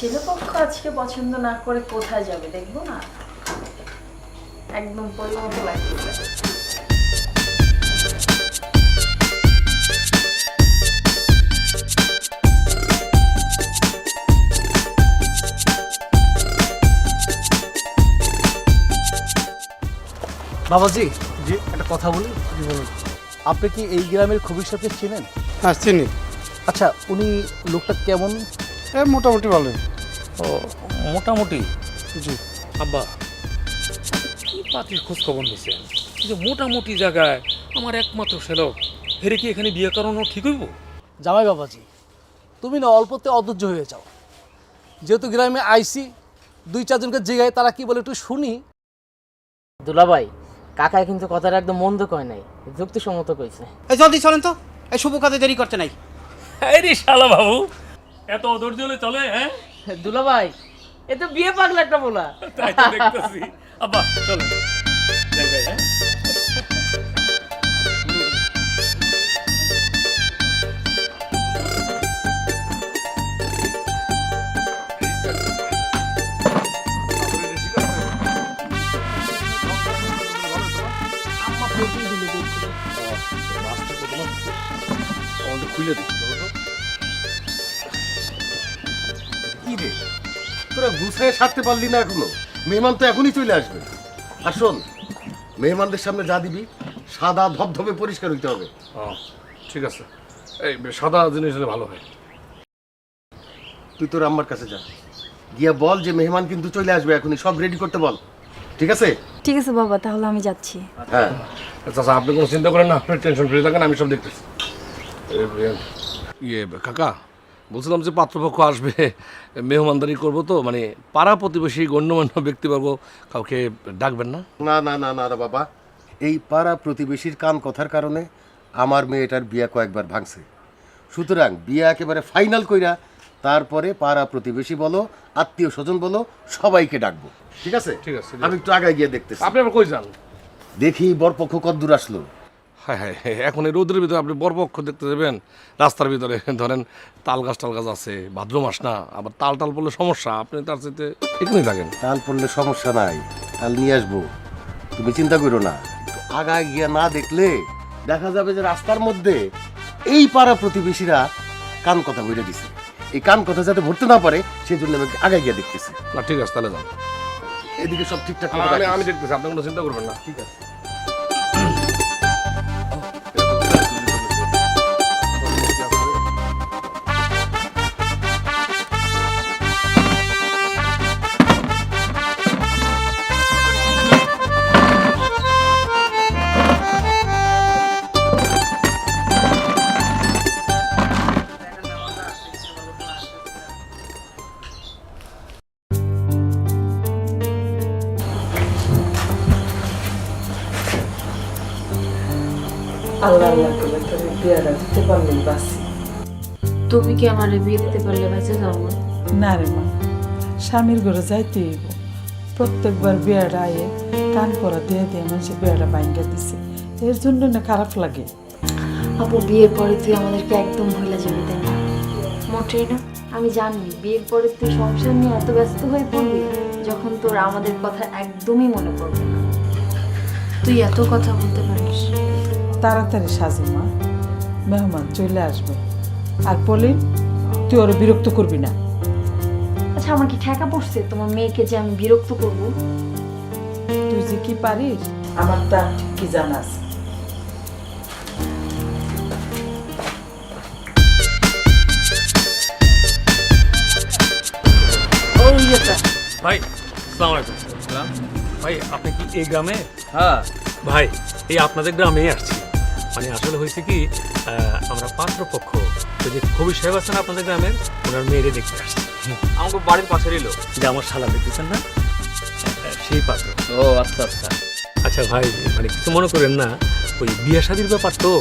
ছেলেপক্ষ আজকে পছন্দ না করে কোথায় যাবে দেখবো না, একদম পরিমতো লাগছে। বাবাজি জি, একটা কথা বলি। জি বলুন। আপনি কি এই গ্রামের খবির সাহেবকে চেনেন? হ্যাঁ চিনি। আচ্ছা, উনি লোকটা কেমন? মোটামুটি ভালোই। ও মোটামুটি। জি। আব্বা কি পাতির খোঁজ খবর নিছেন? যে মোটামুটি জায়গায় আমার একমাত্র ছেলক হেরে কি এখানে বিয়ে করানো ঠিক হইব? জামাই বাবাজি, তুমি না অল্পতে অধৈর্য হয়ে যাও। যেহেতু গ্রামে আইসি, 2-4 জনকে জিগায় তারা কি বলে একটু শুনি। দুলাভাই, কাকায় কিন্তু কথাটা একদম মন্দ কয় নাই, যুক্তিসম্মত কইছে। এই জলদি চলেন তো, এই শুভ কাজে দেরি করতে নাই। আরে শালা বাবু, এত অধৈর্য হলে চলে? হ্যাঁ দুলাভাই, এ তো বিয়ে পাগলা একটা বলা। তাই তো দেখতেছি। আব্বা চলো যাই যাই। হ্যাঁ খুলে দিচ্ছি কি রে, তোরা গুছায় সারতে পারলি না এখনো? মেহমান তো এখনই চলে আসবে। আর শোন, মেহমানদের সামনে যা দিবি সাদা ধবধবে পরিষ্কার হইতে হবে। ঠিক আছে, এই সাদা জিনিস হলে ভালো হয়। তুই তোর আম্মার কাছে যা, গিয়া বল যে মেহমান কিন্তু চলে আসবে এখনই, সব রেডি করতে বল। ঠিক আছে? ঠিক আছে বাবা, তাহলে আমি যাচ্ছি। হ্যাঁ। আচ্ছা আপনি কোনো চিন্তা করেন না, আপনি টেনশন ফ্রি থাকেন, আমি সব দেখতেছি। ইয়ে কাকা, বলছিলাম যে পাত্রপক্ষ আসবে, মেহমানদারি করবো তো, মানে পাড়া প্রতিবেশী গণ্যমান্য ব্যক্তিবর্গ কাউকে ডাকবেন না? না না না না রে বাবা, এই পাড়া প্রতিবেশীর কান কথার কারণে আমার মেয়েটার বিয়া কয়েকবার ভাঙছে। সুতরাং বিয়া একেবারে ফাইনাল কইরা তারপরে পাড়া প্রতিবেশী বলো, আত্মীয় স্বজন বলো, সবাইকে ডাকবো। ঠিক আছে? ঠিক আছে, আমি একটু আগায় গিয়ে দেখতেছি। আপনি আবার কই যান? দেখি বরপক্ষ কদ্দূর আসলো। হ্যাঁ হ্যাঁ, এখন এই রোদের ভিতরে আপনি বরপক্ষ দেখতে যাবেন? রাস্তার ভিতরে ধরেন তাল গাছ আছে, ভাদ্র মাস না, আবার তাল টাল পড়লে সমস্যা, আপনি তার চাইতে এখানেই থাকেন। তাল পড়লে সমস্যা নাই, তাল নিয়ে আসবো, তুমি চিন্তা করো না। একটু আগায় গিয়ে না দেখলে দেখা যাবে যে রাস্তার মধ্যে এই পাড়া প্রতিবেশীরা কান কথা বলে দিছে। এই কান কথা যাতে ভরতে না পারে সেই জন্য আমি আগায় গিয়ে দেখতেছি। না ঠিক আছে, তাহলে যান। এদিকে সব ঠিকঠাক আমি দেখতেছি, আপনি কোনো চিন্তা করবেন না। ঠিক আছে। আল্লাহ আল্লাহ করে তোর বিয়েটা দিতে পারলেই বাস। তুমি কি আমার বিয়ে দিতে পারলে বেঁচে যাও না? না রে মা, স্বামীর ঘরে যাইতে হইব। প্রত্যেকবার বিয়েটা আয়ে কান পরা দিয়ে দিয়ে মানুষের বিয়েটা ভাঙ্গা দিছে, এর জন্য না খারাপ লাগে। আপু, বিয়ের পরে তুই আমাদেরকে একদম ভুলে যাবি, তাই না? মোটেই না। আমি জানি বিয়ের পরে তুই সংসার নিয়ে এত ব্যস্ত হয়ে পড়বি যখন তোর আমাদের কথা একদমই মনে পড়বে না। তুই এত কথা বলতে পারিস। তাড়াতাড়ি সাজে মা, মেহমান চলে আসবে। আর পলিন, তুই ওরা বিরক্ত করবি না। আচ্ছা, আমার কি ঠেকা পড়ছে তোমার মেয়েকে যে আমি বিরক্ত করবো? তুই যে কি পারিস আমার তা কি জানাস। ভাই আসসালামু আলাইকুম। ভাই আপনি কি এই গ্রামে? হ্যাঁ ভাই এই আপনাদের গ্রামেই আসছি। মানে আসলে হয়েছে কি, আমরা পাত্রপক্ষ, তো যে কবি সাহেব আছেন আপনাদের গ্রামের, ওনার মেয়েরে দেখতে আসছি। আমাকে বাড়ির পাশেরই লোক। যে আমার শালা দেখতেছেন না, সেই পাত্র। ও আচ্ছা আচ্ছা। আচ্ছা ভাই, মানে কিছু মনে করেন না, ওই বিয়া শাদির ব্যাপার তো,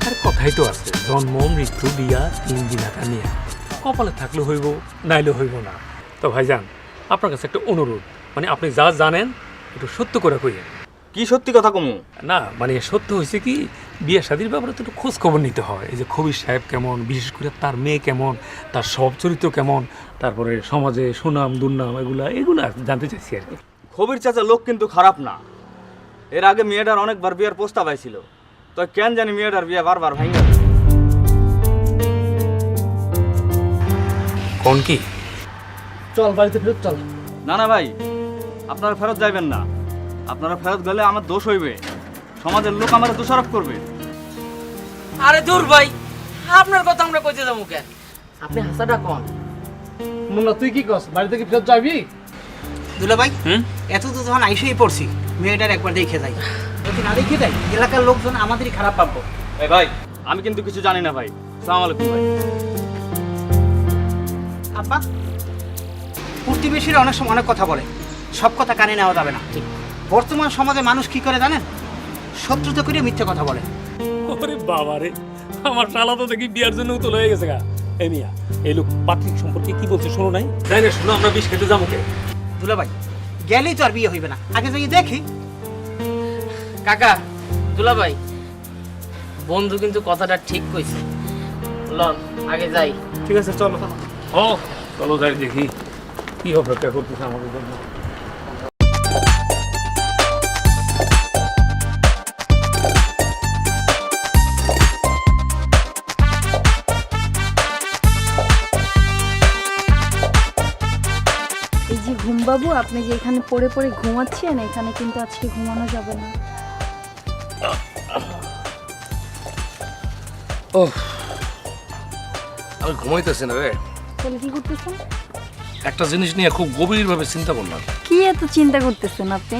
আর কথাই তো আছে, জন্ম মৃত্যু বিয়া 3 দিন আঁকা নিয়ে, কপালে থাকলে হইব, নাইলে হইব না। তো ভাইজান, আপনার কাছে একটা অনুরোধ, মানে আপনি যা জানেন একটু সত্য করে কইয়েন। কি সত্যি কথা কমু? না মানে সত্য হয়েছে কি, বিয়ে শাদির ব্যাপারে তো একটু খোঁজ খবর নিতে হয়। এই যে খবির সাহেব কেমন, বিশেষ করে তার মেয়ে কেমন, তার সব চরিত্র কেমন, তারপরে সমাজে সুনাম দুর্নাম এগুলা জানতে চাইছি আর কি। খবির চাচা লোক কিন্তু খারাপ না। এর আগে মেয়েটার অনেকবার বিয়ের প্রস্তাব আইছিল, তো কেন জানি মেয়েটার বিয়ে বারবার ভাঙা। কোন কি? চল বাড়িতে ফেরত চল। না না ভাই, আপনারা ফেরত যাইবেন না। আপনারা ফেরত গেলে আমার দোষ হইবে, সমাজের লোক আমার দোষারোপ করবে। আরে দূর ভাই, আপনার কথা আমরা কইতে যাবো কেন? আপনি হাসাটা কন। মুন্না তুই কি কস, বাড়ি থেকে ফেরত যাবি? দুলাভাই, এত তো যখন আইসেই পড়ছি, মেয়েটার একবার দেখে যাই। যদি না দেখে যাই, এলাকার লোকজন আমাদেরই খারাপ পাবো। এই ভাই, আমি কিন্তু কিছু জানি না ভাই। আসসালামু আলাইকুম ভাই। আব্বা, প্রতিবেশীরা অনেক সময় অনেক কথা বলে, সব কথা কানে নেওয়া যাবে না। ঠিক, বর্তমান সমাজে মানুষ কি করে জানেন? শত্রুতা করে মিথ্যে কথা বলে। ওরে বাবা রে, আমার শালা তো দেখি বিয়ার জন্য উতল হয়ে গেছে গা। এই মিয়া, এই লোক পাত্রিক সম্পর্কে কি বলছে শোনো নাই? তাই না, শোনো, আমরা বিষ খেতে যাবো কে? দুলাভাই, গেলেই তো আর বিয়ে হইবে না, আগে যাই দেখি। কাকা, দুলাভাই, বন্ধু কিন্তু কথাটা ঠিক কইছে। লন আগে যাই। ঠিক আছে, চলো। ও চলো যাই দেখি কি অপেক্ষা করতেছে আমাদের জন্য। এই যে ঘুমবাবু, আপনি যে এখানে পড়ে পড়ে ঘুমাচ্ছেন, এখানে কিন্তু আজকে ঘুমানো যাবে না। ও আমি ঘুমাইতেছি না রে। তাহলে কি করতেছেন? একটা জিনিস নিয়ে খুব গভীরভাবে চিন্তা করলাম। কি এত চিন্তা করতেছেন আপনি?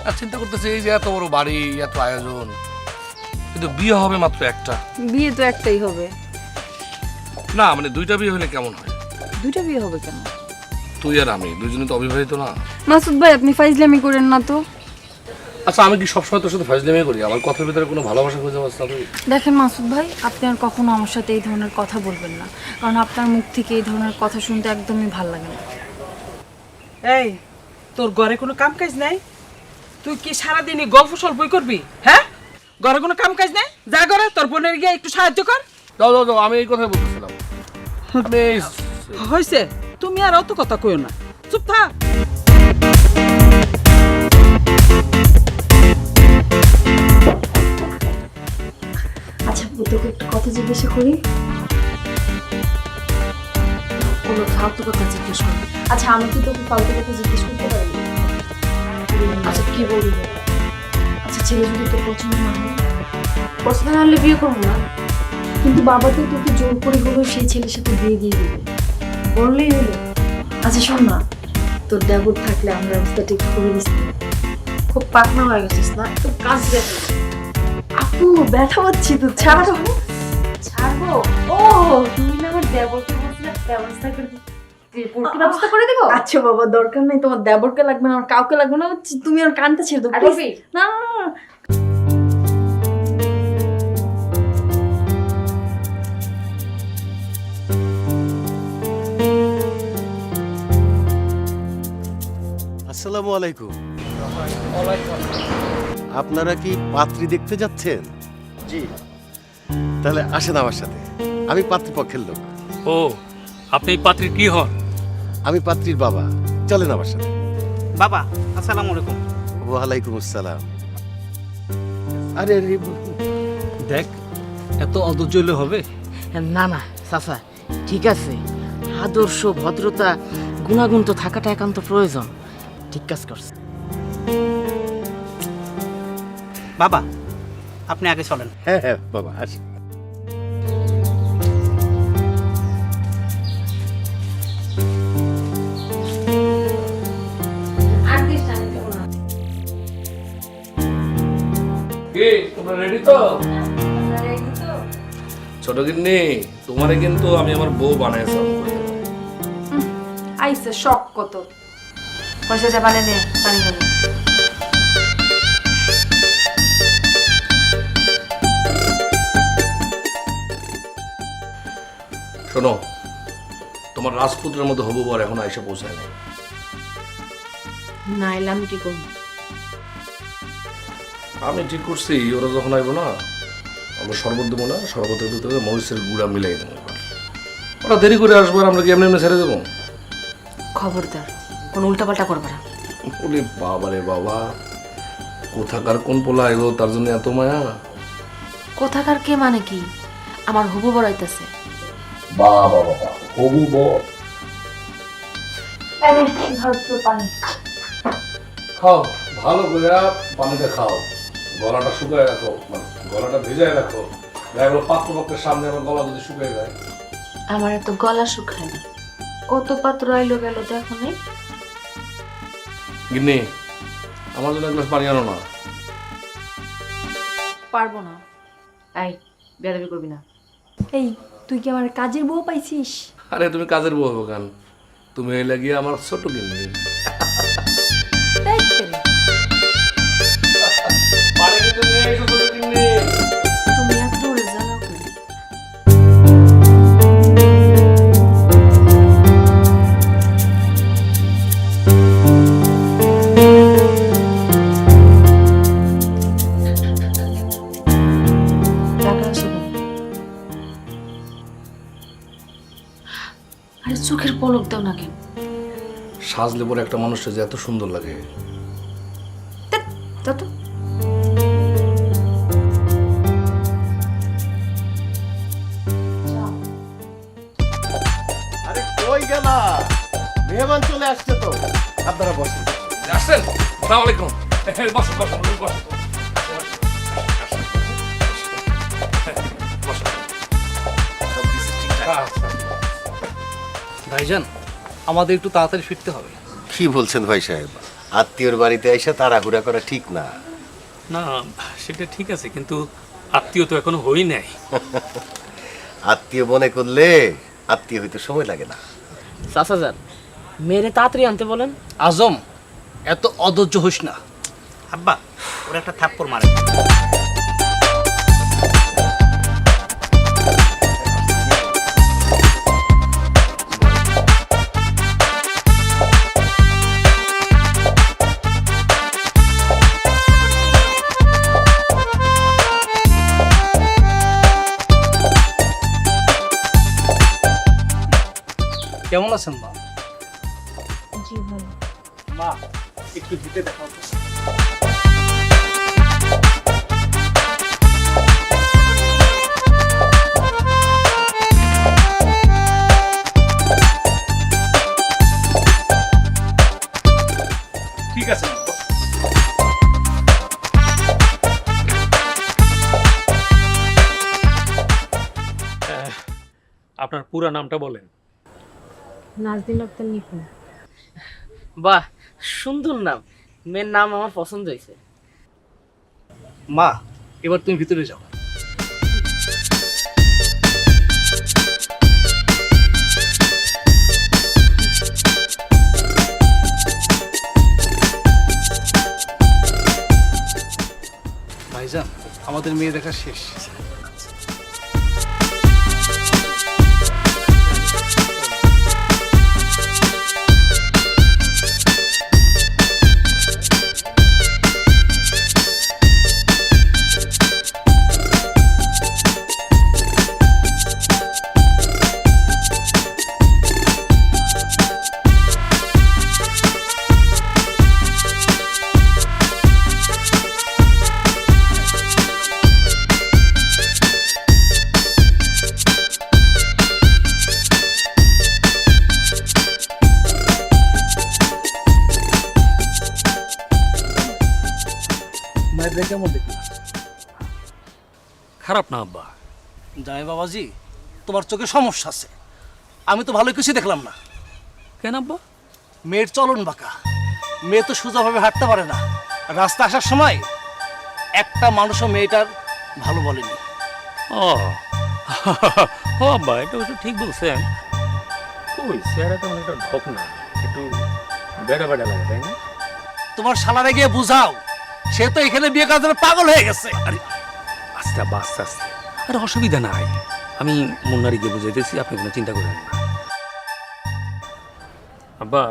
আর চিন্তা করতেছি এই যে এত বড় বাড়ি, এত আয়োজন, কিন্তু বিয়ে হবে মাত্র একটা। বিয়ে তো একটাই হবে। না মানে দুইটা বিয়ে হলে কেমন হয়? দুইটা বিয়ে হবে কেন? তুই আর আমি দুজনে তো অবিবাহিত না। মাসুদ ভাই, আপনি ফাইজলামি করেন না তো। আচ্ছা আমি কি সবসময় তোর সাথে ফাজলামি করি? আমার কথার ভিতরে কোনো ভালোবাসা খুঁজে পাচ্ছ না তুই? দেখেন মাসুদ ভাই, আপনি আর কখনো আমার সাথে এই ধরনের কথা বলবেন না, কারণ আপনার মুখ থেকে এই ধরনের কথা শুনতে একদমই ভালো লাগে না। এই, তোর ঘরে কোনো কাম কাজ নাই? তুই কি সারাদিনই গল্প সল্পই করবি? হ্যাঁ, ঘরে কোনো কাম কাজ নাই? যা করে তোর বোনের গিয়ে একটু সাহায্য কর। যাও যাও যাও, আমি এই কথাই বলতেছিলাম। হয়েছে, তুমি আর অত কথা কইও না, চুপ থাক। আচ্ছা, তোকে একটু কথা জিজ্ঞাসা করি। কোনো ফালতু কথা জিজ্ঞেস করি? আচ্ছা, আমি কি তোকে ফালতু কথা জিজ্ঞেস করতে পারি? আচ্ছা, কি বলবো? আচ্ছা, ছেলে যদি তোর পছন্দ না হয়? পছন্দ না হলে বিয়ে করবো না, কিন্তু বাবা তো তোকে জোর করে হলেও সেই ছেলের সাথে বিয়ে দিয়ে দিবে, বললেই হলো। আচ্ছা শোন না, তোর দেবর থাকলে আমরা রাস্তাটা একটু করে দিস। খুব পাকনা হয়ে গেছিস না, একটু কাজ দেখো। আপু, ব্যথা পাচ্ছি তো, ছাড়ো। ছাড়বো? ও, তুমি না আমার দেবরকে বলছিলে ব্যবস্থা করে দিতে, ব্যবস্থা করে দেবো? আচ্ছা বাবা, দরকার নাই, তোমার দেবরকে লাগবে না, আমার কাউকে লাগবে না, তুমি আমার কানটা ছেড়ে দাও প্লিজ। না না না। আসসালামু আলাইকুম। আপনারা কি পাত্রী দেখতে যাচ্ছেন? জি। তাহলে আসেন আমার সাথে, আমি পাত্রীপক্ষের লোক। ও, আপনি এই পাত্রীর কি হন? আমি পাত্রীর বাবা, চলেন আমার সাথে। বাবা, আসসালামু আলাইকুম। ওয়ালাইকুম আসসালাম। আরে আরে, দেখ, এত অধৈর্য হলে হবে? না না চাচা, ঠিক আছে, আদর্শ ভদ্রতা গুণাগুণ তো থাকাটা একান্ত প্রয়োজন। ঠিক কাজ করছে। বাবা, আপনি আগে চলেন। হ্যাঁ হ্যাঁ বাবা, আসি। কি তোমরা রেডি তো? ছোট গিন্নি, তোমারে কিন্তু আমি আমার বউ বানাইছিলাম। আইসে শখ কত পয়সা যা বানে নে, পানি খাবো। শোনো, তোমার রাজপুত্রের মধ্যে হবু বর এখন আইসা পৌঁছায় নাই। না এলে আমি কি করবো? আমি ঠিক করছি ওরা যখন আইব না আমরা শরবত দেবো না, শরবতের ভিতরে মরিচের গুঁড়া মিলাই দেবো। ওরা দেরি করে আসবো আর আমরা কি এমনি এমনি ছেড়ে দেবো? খবরদার কোনো উল্টাপাল্টা করবে না। ওরে বাবা রে বাবা, কোথাকার কোন পোলা আইবো তার জন্য এত মায়া? কোথাকার কে মানে কি? আমার হবু বড়াইতেছে। বাবা বাবা, হবু বর। খাও ভালো করে পানিটা খাও, গলাটা শুকায় রাখো, মানে গলাটা ভেজায় রাখো। দেখো পাত্রপক্ষের সামনে আমার গলা যদি শুকিয়ে যায়। আমার এত গলা শুকায় না, কত পাত্র আইলো গেল দেখো নাই। গিন্নি, আমার জন্য এক গ্লাস পানি আনো না। পারবো না। এই বেয়াদবি করবি না। এই তুই কি আমার কাজের বউ পাইছিস? আরে তুমি কাজের বউ হবো কেন? তুমি এই লাগিয়ে আমার ছোট গিন্নি। তাই করে। পানি কিন্তু নিয়ে এসো ছোট গিন্নি। তুমি এত দূরে জ্বালাও কেন? টাকা আসে কেন? আরে চোখের পলক দাও না কেন? সাজলে পরে একটা মানুষের যে এত সুন্দর লাগে। দাও তো। আরে কই গেলা? মেহমান চলে আসছে তো, আপনারা বসুন। আসছেন? আসসালামু আলাইকুম। বসো বসো বসো। ভাইজান, আমাদের একটু তাড়াতাড়ি ফিরতে হবে। কি বলছেন ভাই সাহেব? আত্মীয়র বাড়িতে এসে তাড়াহুড়া করা ঠিক না। না সেটা ঠিক আছে, কিন্তু আত্মীয় তো এখনো হই নাই। আত্মীয় মনে করলে আত্মীয় হইতে সময় লাগে না। চাচা যান, মেয়েরে তাড়াতাড়ি আনতে বলেন। আজম, এত অধৈর্য হইস না। আব্বা ওরা একটা থাপ্পড় মারে। কেমন আছেন মা? জি ভালো। মা একটু দিতে দেখাও তো। ঠিক আছে মা, বস। আপনার পুরা নামটা বলেন। নাজদিন আক্তার নিপুণ। বাহ, সুন্দর নাম। মেয়ের নাম আমার পছন্দ হয়েছে। মা এবার তুমি ভিতরে যাও। ভাইজান, আমাদের মেয়ে দেখা শেষ। মায়ের কেমন দেখলাম? খারাপ না আব্বা। যাই বাবাজি, তোমার চোখে সমস্যা আছে। আমি তো ভালো কিছু দেখলাম না। কেন আব্বা? মেয়ের চলন বাঁকা। মেয়ে তো সোজাভাবে হাঁটতে পারে না। রাস্তা আসার সময় একটা মানুষও মেয়েটার ভালো বলেনি। ও ও আব্বা, এটা অবশ্য ঠিক বলছেন। ওই চেহারা তো অনেকটা ঢক না, একটু বেড়া বেড়া লাগে, তাই না? তোমার শালারে গিয়ে বুঝাও, সে তো এখানে বিয়ে করার জন্য পাগল হয়ে গেছে। আরে আস্তে আব্বা, আস্তে আস্তে। আরে অসুবিধা নাই, আমি মুন্নারি গিয়ে বুঝাইতেছি, আপনি কোনো চিন্তা করেন না। আব্বা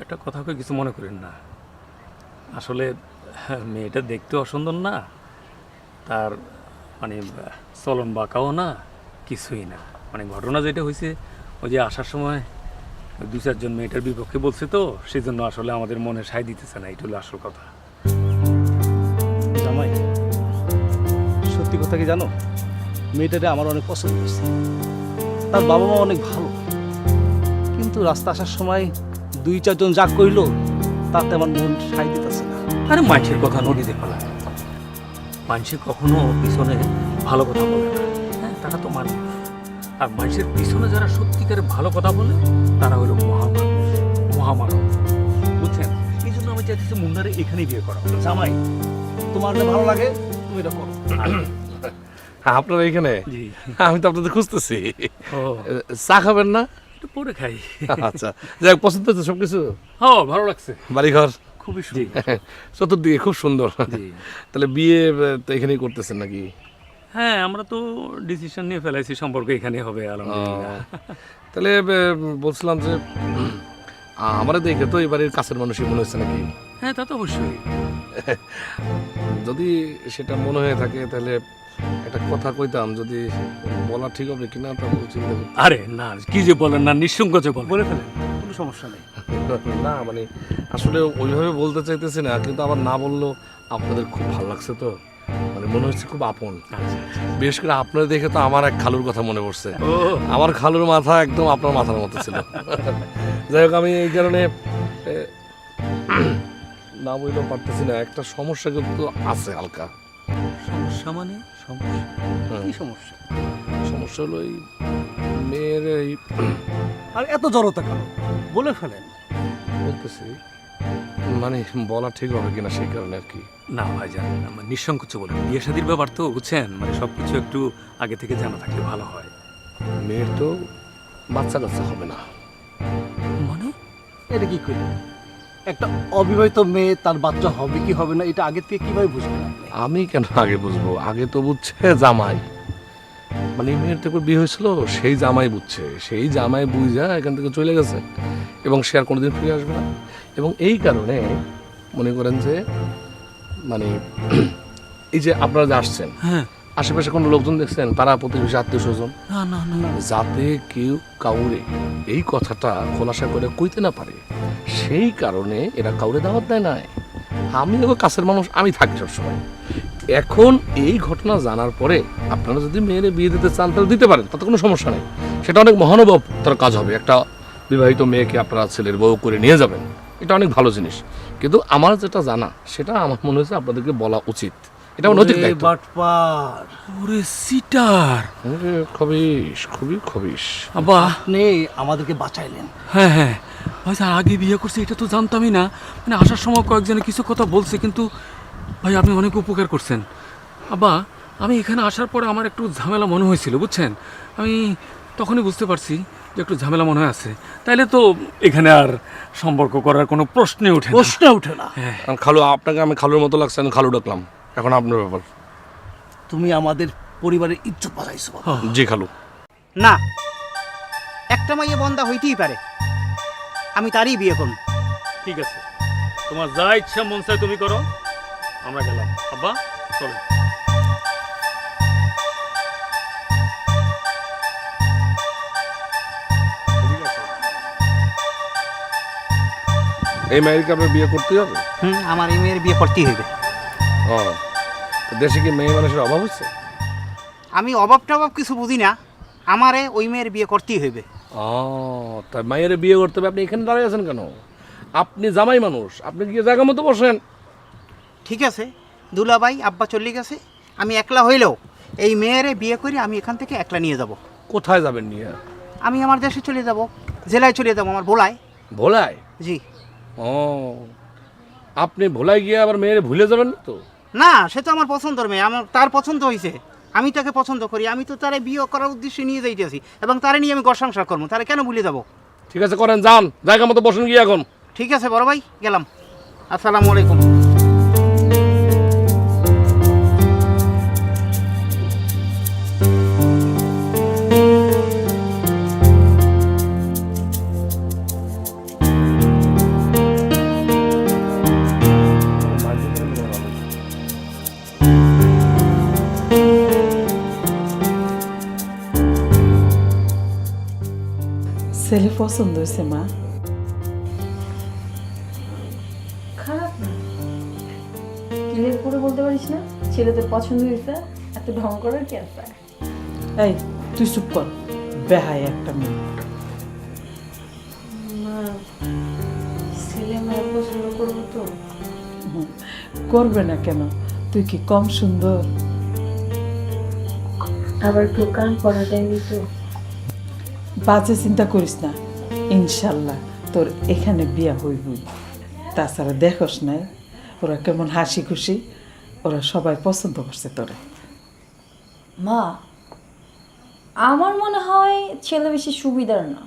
একটা কথা কই, কিছু মনে করেন না। আসলে মেয়েটা দেখতে অসুন্দর না, তার মানে চলন বাঁকাও না, কিছুই না। মানে ঘটনা যেটা হয়েছে, ওই যে আসার সময় দু চারজন মেয়েটার বিপক্ষে বলছে, তো সেই জন্য আসলে আমাদের মনে সায় দিতেছে না, এটা হলো আসল কথা। জামাই, সত্যি কথা কি জানো, মেয়েটারে আমার অনেক পছন্দ হয়েছে। তার বাবা মা অনেক ভালো, কিন্তু রাস্তা আসার সময় দুই চারজন যা কইল তাতে আমার মন সাই দিতেছে না। আরে মানুষের কথা নদীতে ফেলা, মানুষের কখনো পিছনে ভালো কথা বলে না, হ্যাঁ তারা তো মানুষ। আর মানুষের পিছনে যারা সত্যিকারে ভালো কথা বলে তারা হলো মহামানব, বুঝছেন? এই জন্য আমি চাইতেছি মুন্নারে এখানেই বিয়ে করা। জামাই, তোমার যে ভালো লাগে তুমি এটা করো। আপনারা এখানে? জি। আমি তো আপনাদের খুঁজতেছি। ও চা খাবেন না? একটু পরে খাই। আচ্ছা, যাই পছন্দ হচ্ছে সবকিছু? হ্যাঁ ভালো লাগছে, বাড়িঘর খুবই সুন্দর, চতুর্দিকে খুব সুন্দর। তাহলে বিয়ে তো এখানেই করতেছেন নাকি? হ্যাঁ আমরা তো ডিসিশন নিয়ে ফেলাইছি, সম্পর্ক এখানে হবে আলহামদুলিল্লাহ। তাহলে বলছিলাম যে আমার দেখে তো এই বাড়ির কাছের মানুষই মনে হচ্ছে নাকি? হ্যাঁ তা তো অবশ্যই। যদি সেটা মনে হয়ে থাকে তাহলে একটা কথা কইতাম, যদি বলা ঠিক হবে কিনা তা চিন্তা করতে। আরে না, কি যে বলেন না, নিঃসংকোচে বলেন। বলে ফেলেন, কোনো সমস্যা নেই। না মানে আসলে ওইভাবে বলতে চাইতেছি না, কিন্তু আবার না বললেও আপনাদের খুব ভালো লাগছে, তো মানে মনে হচ্ছে খুব আপন। বিশেষ করে আপনার দেখে তো আমার এক খালুর কথা মনে পড়ছে। আমার খালুর মাথা একদম আপনার মাথার মতো ছিল। যাই হোক, আমি এই কারণে না বললেও পারতেছি না, একটা সমস্যা কিন্তু আছে হালকা। সমস্যা মানে? কি সমস্যা? সমস্যা হলো এই মেয়ের এই আর এত জড়তা কেন, বলে ফেলেন। বলতেছি মানে বলা ঠিক হবে কিনা সেই কারণে আর কি। না ভাইজান, আমার নিঃসংকোচে বলেন, বিয়ে শাদীর ব্যাপার তো বুঝছেন, মানে সবকিছু একটু আগে থেকে জানা থাকলে ভালো হয়। মেয়ের তো বাচ্চা কাচ্চা হবে না। মানে এটা কি করি? একটা অবিবাহিত মেয়ে তার বাচ্চা হবে কি হবে না এটা আগে থেকে কিভাবে বুঝবেন আপনি? আমি কেন আগে বুঝবো? আগে তো বুঝছে জামাই, মানে মেয়ের থেকে বিয়ে হয়েছিল সেই জামাই বুঝছে, সেই জামাই বুঝা এখান থেকে চলে গেছে এবং সে আর কোনোদিন ফিরে আসবে না। এবং এই কারণে মনে করেন যে মানে এই যে আপনারা যে আসছেন, হ্যাঁ, আশেপাশে কোনো লোকজন দেখছেন, পাড়া প্রতিবেশী আত্মীয় স্বজন, না না না, যাতে কেউ কাউরে এই কথাটা খোলাসা করে কইতে না পারে, সেই কারণে এরা কাউরে দাওয়াত দেয় নাই। আমি ওই কাছের মানুষ, আমি থাকি সবসময়। এখন এই ঘটনা জানার পরে আপনারা যদি মেয়েরে বিয়ে দিতে চান তাহলে দিতে পারেন, তাতে কোনো সমস্যা নেই। সেটা অনেক মহানুভব তার কাজ হবে। একটা বিবাহিত মেয়েকে আপনারা ছেলের বউ করে নিয়ে যাবেন, এটা অনেক ভালো জিনিস। কিন্তু আমার যেটা জানা সেটা আমার মনে হচ্ছে আপনাদেরকে বলা উচিত, এটা নৈতিক দায়িত্ব। বাটপার, ওরে সিটার, খবিশ, খুবই খবিশ। আব্বা আপনি আমাদেরকে বাঁচাইলেন। হ্যাঁ হ্যাঁ ভাইজান, আগে বিয়ে করছে এটা তো জানতামই না। মানে আসার সময় কয়েকজনে কিছু কথা বলছে, কিন্তু ভাই আপনি অনেক উপকার করছেন। আব্বা আমি এখানে আসার পরে আমার একটু ঝামেলা মনে হয়েছিল বুঝছেন, আমি তখনই বুঝতে পারছি যে একটু ঝামেলা মনে হয় আছে। তাইলে তো এখানে আর সম্পর্ক করার কোনো প্রশ্নই ওঠে না। প্রশ্ন ওঠে না। খালু, আপনাকে আমি খালুর মতো লাগছে, আমি খালু ডাকলাম। এখন আপনার ব্যাপার। তুমি আমাদের পরিবারের ইজ্জত বাঁচাইছো। জি খালু। না, একটা মাইয়ে বন্ধা হইতেই পারে, আমি তারই বিয়ে করব। ঠিক আছে, তোমার যা ইচ্ছা মন চায় তুমি করো, আমরা গেলাম। আব্বা চলো। এই মেয়েকে আপনার বিয়ে করতেই হবে? আমার এই মেয়ের বিয়ে করতেই হইবে। ও, তো দেশে কি মেয়ে মানুষের অভাব হচ্ছে? আমি অভাব টভাব কিছু বুঝি না, আমারে ওই মেয়ের বিয়ে করতেই হইবে। ও, তা মায়ের বিয়ে করতে হবে, আপনি এখানে দাঁড়িয়ে আছেন কেন? আপনি জামাই মানুষ, আপনি গিয়ে জায়গা মতো বসেন। ঠিক আছে, দুলাভাই আব্বা চলে গেছে, আমি একলা হইলেও এই মেয়েরে বিয়ে করে আমি এখান থেকে একলা নিয়ে যাব। কোথায় যাবেন নিয়ে? আমি আমার দেশে চলে যাব, জেলায় চলে যাব, আমার ভোলায়। ভোলায়? জি। ও, আপনি ভোলায় গিয়ে আবার মেয়েরে ভুলে যাবেন তো? না, সে তো আমার পছন্দের মেয়ে, আমার তার পছন্দ হয়েছে, আমি তাকে পছন্দ করি, আমি তো তারে বিয়ে করার উদ্দেশ্যে নিয়ে যাইতেছি এবং তারে নিয়ে আমি ঘর সংসার করবো, তারে কেন ভুলে যাব? ঠিক আছে, করেন, যান, জায়গা মতো বসেন গিয়ে এখন। ঠিক আছে বড় ভাই, গেলাম। আসসালামু আলাইকুম। ছেলে পছন্দ হয়েছে মা। খারাপ না, ক্লিয়ার করে বলতে পারিস না ছেলে তোর পছন্দ হয়েছে? এত ঢং করার কি আছে? এই তুই চুপ কর, বেহাই একটা মেয়ে। মা, ছেলে মেয়ে পছন্দ করবো তো? করবে না কেন? তুই কি কম সুন্দর? আবার একটু কান পড়াটাই তো। বাজে চিন্তা করিস না, ইনশাল্লাহ তোর এখানে বিয়া হইবই। তাছাড়া দেখোস নাই ওরা কেমন হাসি খুশি, ওরা সবাই পছন্দ করছে তোরে। মা, আমার মনে হয় ছেলে বেশি সুবিধার না।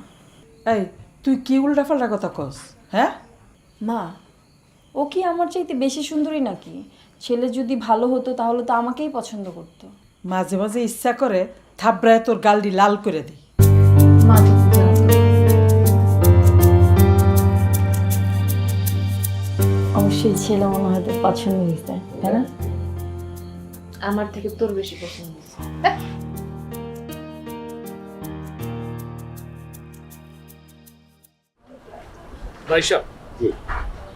এই তুই কি উল্টাপাল্টা কথা কস? হ্যাঁ মা, ও কি আমার চাইতে বেশি সুন্দরী নাকি? ছেলে যদি ভালো হতো তাহলে তো আমাকেই পছন্দ করতো। মাঝে মাঝে ইচ্ছা করে থাবড়ায় তোর গালটি লাল করে দিই। মা তুমি যাও তো। অবশ্যই ছেলে মনে হয় তোর পছন্দ হয়েছে, তাই না? আমার থেকে তোর বেশি পছন্দ হয়েছে। ভাইসা,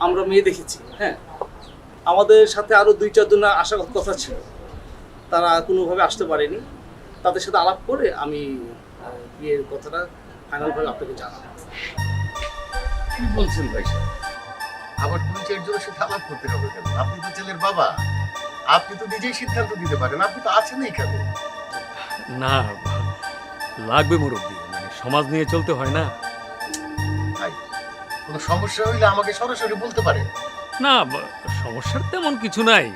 আমরা মেয়ে দেখেছি, হ্যাঁ, আমাদের সাথে আরো 2-4 জন আসার কথা ছিল, তারা কোনোভাবে আসতে পারেনি। তাদের সাথে আলাপ করে আমি বিয়ের কথাটা ফাইনালভাবে আপনাকে জানাবো। কি বলছেন ভাই সাহেব? আবার 2-4 জনের সাথে আলাপ করতে হবে কেন? আপনি তো ছেলের বাবা, আপনি তো নিজেই সিদ্ধান্ত দিতে পারেন। আপনি তো আছেন এখানে। না, লাগবে মুরব্বী, মানে সমাজ নিয়ে চলতে হয় না। ভাই, কোনো সমস্যা হইলে আমাকে সরাসরি বলতে পারেন। না, সমস্যার তেমন কিছু নাই,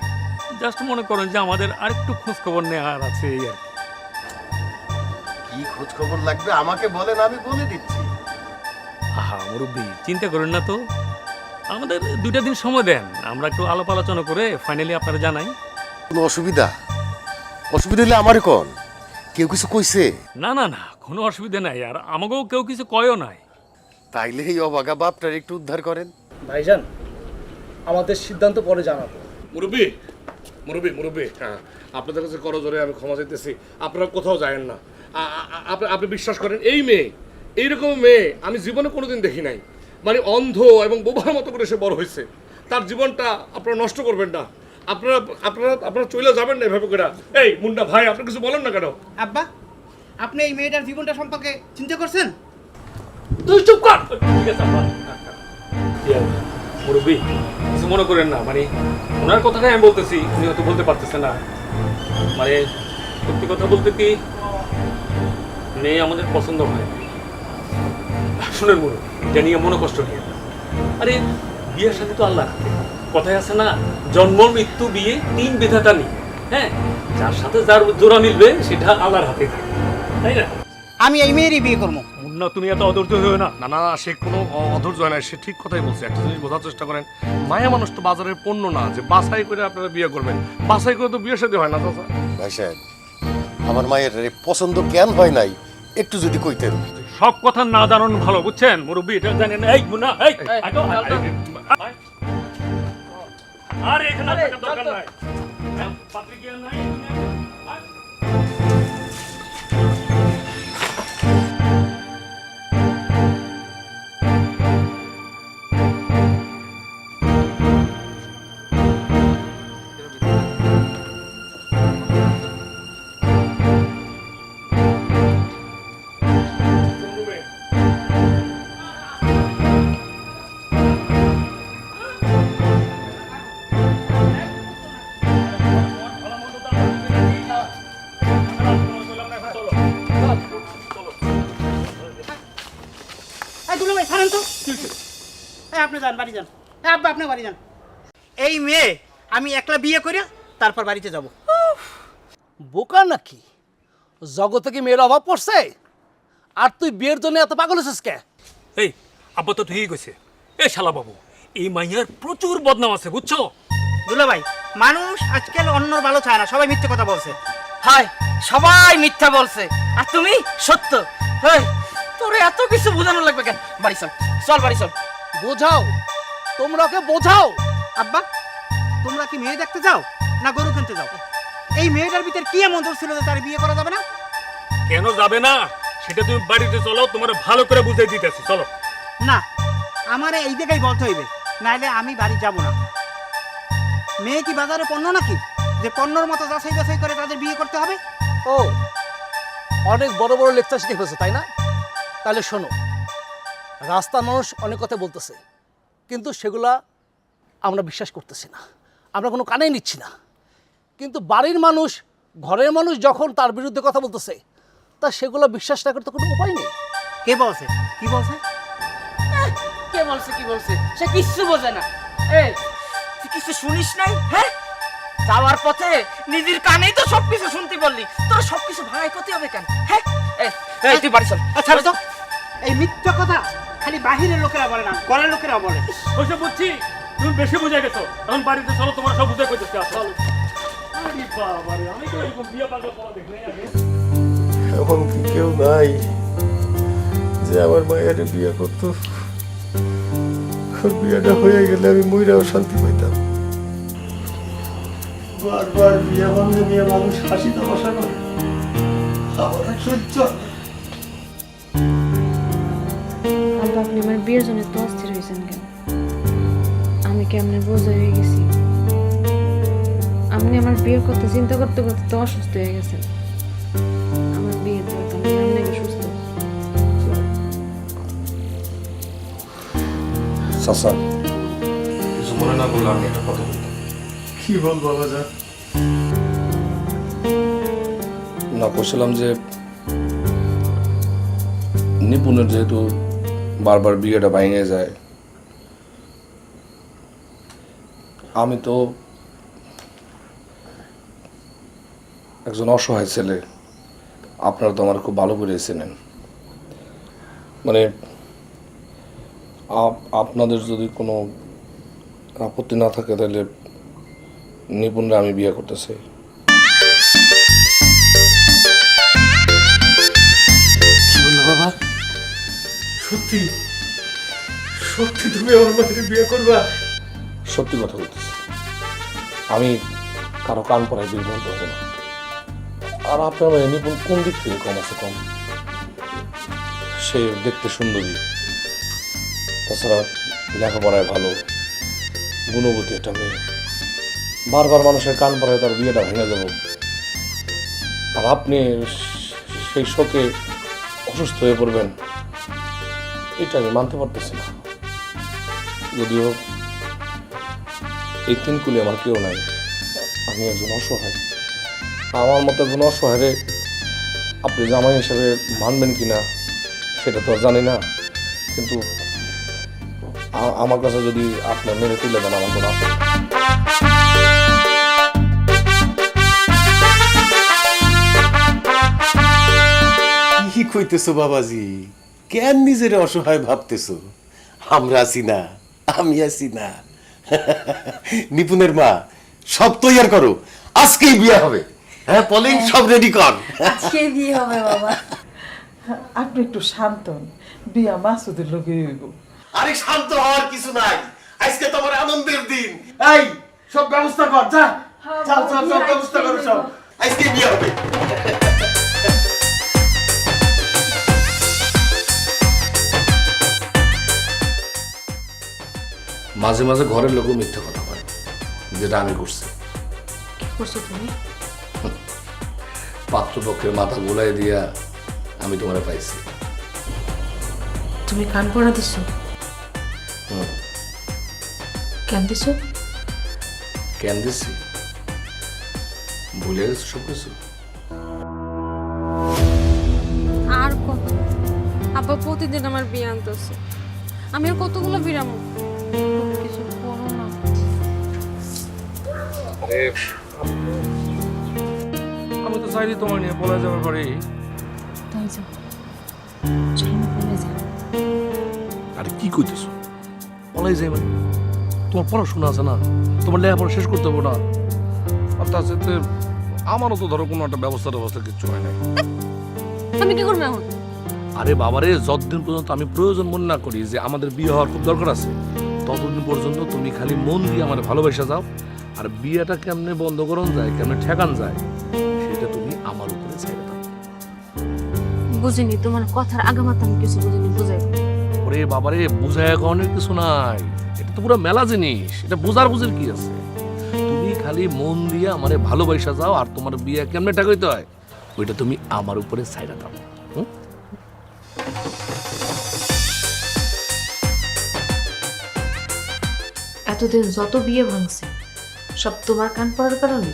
জাস্ট মনে করেন যে আমাদের আরেকটু খোঁজ খবর নেওয়ার আছে এই আর কি। কি খোঁজ খবর লাগবে আমাকে বলেন, আমি বলে দিচ্ছি। আহা মুরব্বী, চিন্তা করেন না তো, আমাদের 2টা দিন সময় দেন, আমরা একটু আলাপ আলোচনা করে ফাইনালি আপনারা জানাই। কোনো অসুবিধা হলে আমারে কোন? কেউ কিছু কইছে? না না না, কোনো অসুবিধা নাই, আর আমাকেও কেউ কিছু কয়ও নাই। তাইলে এই অবাগা বাপটার একটু উদ্ধার করেন। ভাইজান, আমাদের সিদ্ধান্ত পরে জানাবো। মুরব্বী মুরব্বী মুরব্বী, হ্যাঁ, আপনাদের কাছে করজোরে আমি ক্ষমা চাইতেছি, আপনারা কোথাও যায়েন না। আপনি বিশ্বাস করেন, এই মেয়ে, এইরকম মেয়ে আমি জীবনে কোনোদিন দেখি নাই। মানে অন্ধ এবং বোবার মতো করে সে বড় হয়েছে, তার জীবনটা আপনারা নষ্ট করবেন না। আপনারা আপনারা আপনারা চলে যাবেন না এভাবে করে। এই মুন্ডা ভাই, আপনি কিছু বলেন না কেন? আব্বা, আপনি এই মেয়েটার জীবনটা সম্পর্কে চিন্তা করছেন? তুই চুপ কর। ঠিক আছে আব্বা। মুরব্বী, কিছু মনে করেন না, মানে ওনার কথাটাই আমি বলতেছি, উনি হয়তো বলতে পারতেছে না। মানে সত্যি কথা বলতে কি, মেয়ে আমাদের পছন্দ হয়। শুনেন মুরব্বী, এটা নিয়ে মনে কষ্ট নিয়ে, আরে বিয়ের সাথে তো আল্লাহ হাতে, কথায় আছে না, জন্ম মৃত্যু বিয়ে 3 বিধাতা নিয়ে, হ্যাঁ, যার সাথে যার জোড়া মিলবে সেটা আল্লাহর হাতে থাকে, তাই না? আমি এই মেয়েরই বিয়ে করবো। মুন্না, তুমি এত অধৈর্য হয়েও না। না না না, সে কোনো অধৈর্য হয় না, সে ঠিক কথাই বলছে। একটা জিনিস বোঝার চেষ্টা করেন, মায়া মানুষ তো বাজারের পণ্য না যে বাছাই করে আপনারা বিয়ে করবেন। বাছাই করে তো বিয়ে সাথে হয় না চাচা। ভাই সাহেব, আমার মায়ের পছন্দ কেন হয় নাই একটু যদি কইতেন। সব কথা না জানানো ভালো, বুঝছেন মুরব্বী, এটা জানেন। এই মুন্না, এই আইতো, আরে এখানে থাকার দরকার নাই, পাত্রিকা নাই। দুলাভাই ছাড়েন তো। আপনি যান, বাড়ি যান। আব্বা, আপনি বাড়ি যান। এই মেয়ে আমি একলা বিয়ে করে তারপর বাড়িতে যাব। বোকা নাকি? জগতে কি মেয়ের অভাব পড়ছে? আর তুই বিয়ের জন্য এত পাগল হয়েছিস কে? এই আব্বা তো ঠিকই কইছে। এই শালা বাবু, এই মাইয়ার প্রচুর বদনাম আছে, বুঝছো? দুলাভাই, মানুষ আজকাল অন্যর ভালো চায় না, সবাই মিথ্যে কথা বলছে। হায়, সবাই মিথ্যা বলছে আর তুমি সত্য। হেই, তোরে এত কিছু বোঝানো লাগবে কেন? বাড়ি চল, চল বাড়ি চল। বোঝাও, তোমরা ওকে বোঝাও। আব্বা, তোমরা কি মেয়ে দেখতে যাও না গরু কিনতে যাও? এই মেয়েটার ভিতর কি এমন দোষ ছিল যে তার বিয়ে করা যাবে না? কেন যাবে না সেটা তুমি বাড়িতে চলো, তোমার ভালো করে বুঝাই দিতেছি, চলো। না, আমারে এই জায়গায় বলতে হইবে, নাইলে আমি বাড়ি যাব না। মেয়ে কি বাজারে পণ্য নাকি যে পণ্যর মতো যাচাই বাছাই করে তাদের বিয়ে করতে হবে? ও অনেক বড় বড় লেকচার শিখে ফেলছে তাই না? তাহলে শোনো, রাস্তার মানুষ অনেক কথা বলতেছে, কিন্তু সেগুলা আমরা বিশ্বাস করতেছি না, আমরা কোনো কানেই নিচ্ছি না। কিন্তু বাড়ির মানুষ, ঘরের মানুষ যখন তার বিরুদ্ধে কথা বলতেছে, তা সেগুলো বিশ্বাস না করতে কোনো উপায় নেই। কে বলছে? কি বলছে? কে বলছে কি বলছে সে কিচ্ছু বোঝে না। এই তুই কিছু শুনিস নাই? হ্যাঁ, যাওয়ার পথে নিজের কানেই তো সবকিছু শুনতে বললি, তোর সবকিছু ভাঙাই করতে হবে কেন? হ্যাঁ, এই তুই বাড়ি চল। আচ্ছা তো এই মিথ্যা কথা খালি বাহিরের লোকেরা বলে না, ঘরের লোকেরা বলে। ওইসব বুঝছি, তুমি বেশি বুঝে গেছো, এখন বাড়িতে চলো, তোমার সব বুঝে কইতেছি, চলো। আরে বাবা রে, আমি তো এরকম বিয়ে পাগল করা দেখি নাই আগে। এখন কি কেউ নাই যে আমার মায়ের বিয়ে করতো? বিয়েটা হয়ে গেলে আমি মইরাও শান্তি পাইতাম। বারবার বিয়ে ভাঙে নিয়ে মানুষ হাসি তামাশা করে, আমার আর সহ্য হয় না। আব্বা, আপনি আমার বিয়ের জন্য তো অস্থির হয়েছেন কেন? আমি কেমনে বোঝা হয়ে গেছি? আপনি আমার বিয়ের কথা চিন্তা করতে করতে তো অসুস্থ হয়ে গেছেন। আমার বিয়ে দরকার, আমি এমনি সুস্থ। চাচা, কিছু মনে না করলে আমি একটা কথা বলতাম। কি বল বাবা যা। না, বলছিলাম যে নিপুণের যেহেতু বারবার বিয়েটা ভেঙে যায়, আমি তো একজন অসহায় ছেলে, আপনারা তো আমার খুব ভালো করে চেনেন, মানে আপনাদের যদি কোনো আপত্তি না থাকে তাহলে নিপুণরা আমি বিয়ে করতে চাই। বাবা সত্যি সত্যি তুমি আমার মায়ের বিয়ে করবা? সত্যি কথা বলতেছি, আমি কারো কান পড়ায় বিয়ে বলতে হবে না। আর আপনার মেয়ে নিপুণ কোন দিক থেকে কম আছে? কম, সে দেখতে সুন্দরী, তাছাড়া লেখাপড়ায় ভালো, গুণবতী একটা মেয়ে। বারবার মানুষের কান পড়ায় তার বিয়েটা ভেঙে দেব, আর আপনি সেই শোকে অসুস্থ হয়ে পড়বেন, এটা আমি মানতে পারতেছি না। যদিও এই তিনকুলে আমার কেউ নাই, আমি একজন অসহায়। আমার মতো একজন অসহায় আপনি জামাই হিসেবে মানবেন কিনা সেটা তো জানি না, কিন্তু আমার কাছে যদি আপনার মেরে তুলে দেন আমার কোনো আপত্তি। কি কইতেছো বাবাজি? কেন নিজের অসহায় ভাবতেছো? আমরা আছি না, আমি আছি না। নিপুণের মা, সব তৈয়ার করো, আজকেই বিয়ে হবে। হ্যাঁ পলিং, সব রেডি কর। আজকে বিয়ে হবে বাবা। আপনি একটু শান্ত হন, বিয়া মাসুদের লোকে হইব। আরে শান্ত হওয়ার কিছু নাই, আজকে তোমার আনন্দের দিন। এই সব ব্যবস্থা কর, যা চল চল সব ব্যবস্থা করো, সব আজকে বিয়ে হবে। মাঝে মাঝে ঘরের লোকও মিথ্যে কথা বলে, যেটা আমি করছি। কি করছো তুমি? পাত্রপক্ষের মাথা গোলাই দিয়া আমি তোমারে পাইছি। তুমি কান পড়া দিছো? কেন দিছো? কেন দিছি? ভুলে গেছো সব কিছু? আর কত? আব্বা প্রতিদিন আমার বিয়ে আনতেছে, আমি আর কতগুলো বিরামো? কিছু করো না। আমি তো চাইনি তোমার নিয়ে পলা যাওয়ার পরে। তাই যাও, চাইনা বলে যাও। আরে কি কইতেছো? পলাই যাই মানে? তোমার পড়াশোনা আছে না, তোমার লেখাপড়া শেষ করতে হবে না? আর তার সাথে আমারও তো ধরো কোনো একটা ব্যবস্থা কিচ্ছু হয় নাই। আমি কি করবো এখন? আরে বাবারে, যতদিন পর্যন্ত আমি প্রয়োজন মনে না করি যে আমাদের বিয়ে হওয়ার খুব দরকার আছে, ততদিন পর্যন্ত তুমি খালি মন দিয়ে আমার ভালোবাসা যাও। আর বিয়েটা কেমনে বন্ধ করানো যায়, কেমনে ঠেকান যায়, সেটা তুমি আমার উপরে ছেড়ে দাও। বুঝিনি, তোমার কথার আগামাতা আমি কিছু বুঝিনি, বুঝাই। ওরে বাবারে, বুঝায় কনের কিছু নাই, এটা তো পুরো মেলা জিনিস, এটা বুঝার বুঝের কি আছে? তুমি খালি মন দিয়ে আমারে ভালোবাসা যাও, আর তোমার বিয়ে কেমনে টাকাইতে হয় ওইটা তুমি আমার উপরে ছাইড়া দাও। হুম? এতদিন যত বিয়ে ভাঙছে সব তোমার কান পড়ার কারণে?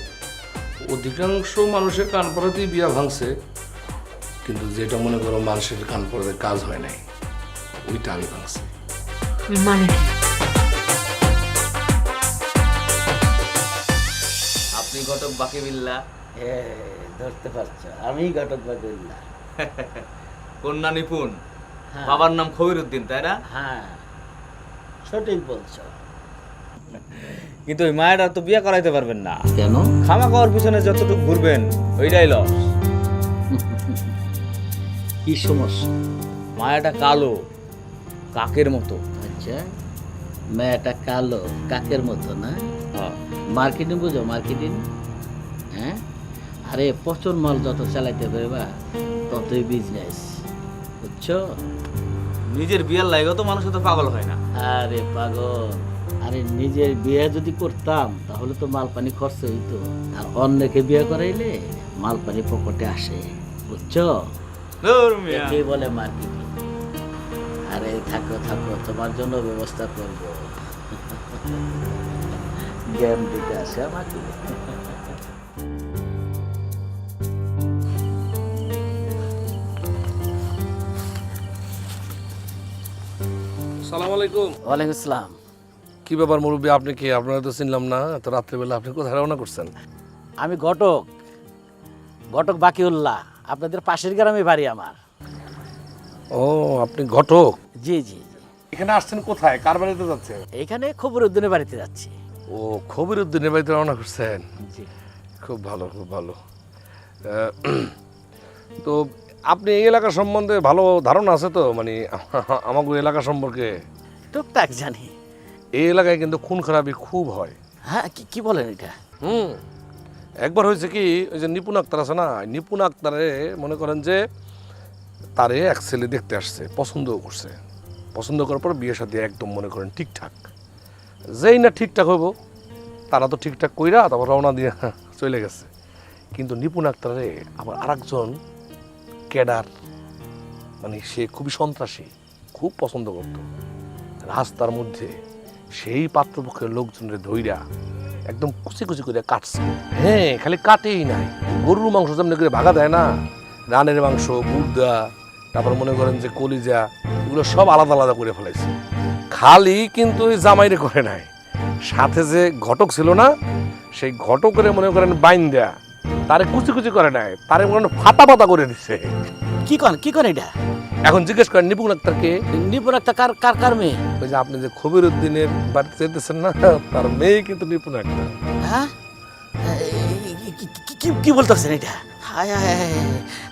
অধিকাংশ মানুষের কান পড়াতেই বিয়া ভাঙছে, কিন্তু যেটা মনে করো মানুষের কান পড়াতে কাজ হয় নাই, ওইটা আমি ভাঙছি। মানে কি? আপনি ঘটক বাকি বিল্লা ধরতে পারছো, আমি ঘটক বাকুল্লাহ। কন্যা নিপুণ, বাবার নাম খবিরউদ্দিন, তাই না? হ্যাঁ, সঠিক বলছো। কিন্তু ওই মায়েরা তো বিয়ে করাইতে পারবেন না। কেন? খামা খাওয়ার পিছনে যতটুকু ঘুরবেন ওইটাই লস। কি সমস্যা? মায়াটা কালো, কাকের মতো। আচ্ছা, মেয়েটা কালো কাকের মতো না? হ্যাঁ। মার্কেটিং বুঝো? মার্কেটিং, হ্যাঁ? আরে প্রচুর মাল যত চালাইতে পারবা ততই বিজনেস, বুঝছো? নিজের বিয়ের লাগেও তো মানুষ তো পাগল হয় না। আরে পাগল, আরে নিজের বিয়ে যদি করতাম তাহলে তো মাল পানি খরচ হইতো, আর অন্যকে বিয়ে করাইলে মাল পানি পকেটে আসে, বুঝছো? কে বলে মার্কেটিং? আরে থাকো থাকো, তোমার জন্য ব্যবস্থা করবো। জ্ঞান দিতে আসে আমাকে। আসসালামু আলাইকুম। ওয়ালাইকুম আসসালাম। কি ব্যাপার মুরব্বী, আপনি কি? আপনারা তো চিনলাম না, এত রাত্রেবেলা আপনি কোথায় রওনা করছেন? আমি ঘটক, ঘটক বাকিউল্লাহ, আপনাদের পাশের গ্রামে বাড়ি আমার। ও, আপনি ঘটক? জি জি জি। এখানে আসছেন কোথায়? কার বাড়িতে যাচ্ছেন? এইখানে খবরউদ্দিনের বাড়িতে যাচ্ছি। ও, খবিরউদ্দিনের বাড়িতে রওনা করছেন? জি। খুব ভালো, খুব ভালো। তো আপনি এই এলাকা সম্বন্ধে ভালো ধারণা আছে তো? মানে আমাকে এলাকা সম্পর্কে টুকটাক জানি। এই এলাকায় কিন্তু খুন খারাপি খুব হয়। হ্যাঁ, কি বলেন এটা? একবার হয়েছে কি, ওই যে নিপুণ আক্তার আছে না, নিপুণ আক্তারে মনে করেন যে তারে এক ছেলে দেখতে আসছে, পছন্দও করছে, পছন্দ করার পর বিয়ে শাদী একদম মনে করেন ঠিকঠাক। যেই না ঠিকঠাক হইব তারা তো ঠিকঠাক কইরা তারপর রওনা দিয়ে চলে গেছে। কিন্তু নিপুণ আক্তারে আবার আরেকজন ক্যাডার, মানে সে খুবই সন্ত্রাসী, খুব পছন্দ করত। রাস্তার মধ্যে সেই পাত্রপক্ষের লোকজনের ধইরা একদম কুচি কুচি করে কাটছে। হ্যাঁ, খালি কাটেই নাই, গরুর মাংস যেমন করে ভাগা দেয় না, রানের মাংস, গুর্দা, তারপর মনে করেন যে কলিজা, এগুলো সব আলাদা আলাদা করে ফেলাইছে। খালি কিন্তু ওই জামাইরে করে নাই, সাথে যে ঘটক ছিল না, সেই ঘটকের মনে করেন বাইন দেয়া, তারে কুচি কুচি করে নাই, তারে মনে করেন ফাটা ফাটা করে দিচ্ছে। কি কন এটা? এখন জিজ্ঞেস করেন নিপুণ আক্তারকে। নিপুণ আক্তার কার মেয়ে? ওই যে আপনি যে খবিরউদ্দিনের বাড়িতে যেতেছেন না, তার মেয়ে কিন্তু নিপুণ আক্তার। হ্যাঁ, কি বলতেছেন এটা? হায় হায়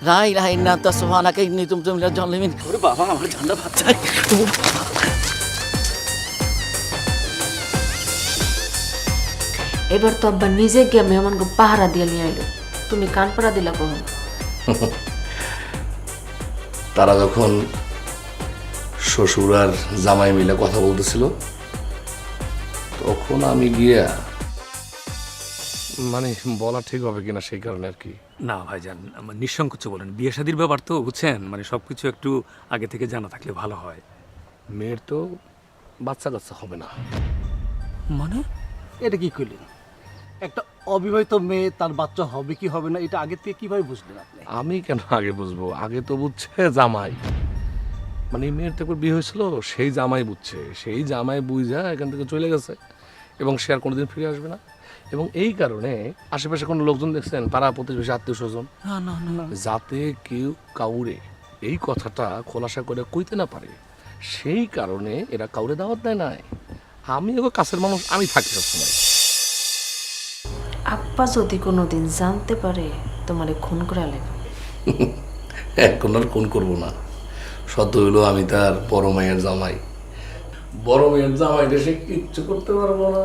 রাই রাই না তো সুবহানাকা ইন্নী তুমতু মিনাজ জালিমিন। ওরে বাবা, আমার ঠান্ডা বাচ্চা। এবার তো আব্বা নিজে গিয়ে মেহমানকে পাহারা দিয়ে নিয়ে আইলো, তুমি কান পাড়া দিলা কখন? তারা যখন শ্বশুর আর জামাই মিলে কথা বলতেছিল তখন আমি গিয়া, মানে বলা ঠিক হবে কিনা সেই কারণে আর কি। না ভাইজান, আমার নিঃসংকোচে বলেন, বিয়ে শাদীর ব্যাপার তো বুঝছেন, মানে সব কিছু একটু আগে থেকে জানা থাকলে ভালো হয়। মেয়ের তো বাচ্চা কাচ্চা হবে না। মানে এটা কি করলেন? একটা অবিবাহিত মেয়ে তার বাচ্চা হবে কি হবে না এটা আগে থেকে কিভাবে বুঝলেন আপনি? আমি কেন আগে বুঝবো? আগে তো বুঝছে জামাই, মানে মেয়ের তো একবার বিয়ে হয়েছিল, সেই জামাই বুঝছে, সেই জামাই বুঝা এখান থেকে চলে গেছে এবং সে আর কোনোদিন ফিরে আসবে না। এবং এই কারণে আশেপাশে কোনো লোকজন দেখছেন, পাড়া প্রতিবেশী, আত্মীয় স্বজন, যাতে কেউ কাউরে এই কথাটা খোলাসা করে কইতে না পারে, সেই কারণে এরা কাউরে দাওয়াত দেয় নাই। আমি এবার কাছের মানুষ, আমি থাকি সবসময়। আব্বা যদি কোনোদিন জানতে পারে তোমারে খুন করে লাগবে? এখন আর খুন করবো না, সত্য হইলো আমি তার বড় মায়ের জামাই, বড় মায়ের জামাইটা সে কিচ্ছু করতে পারবো না।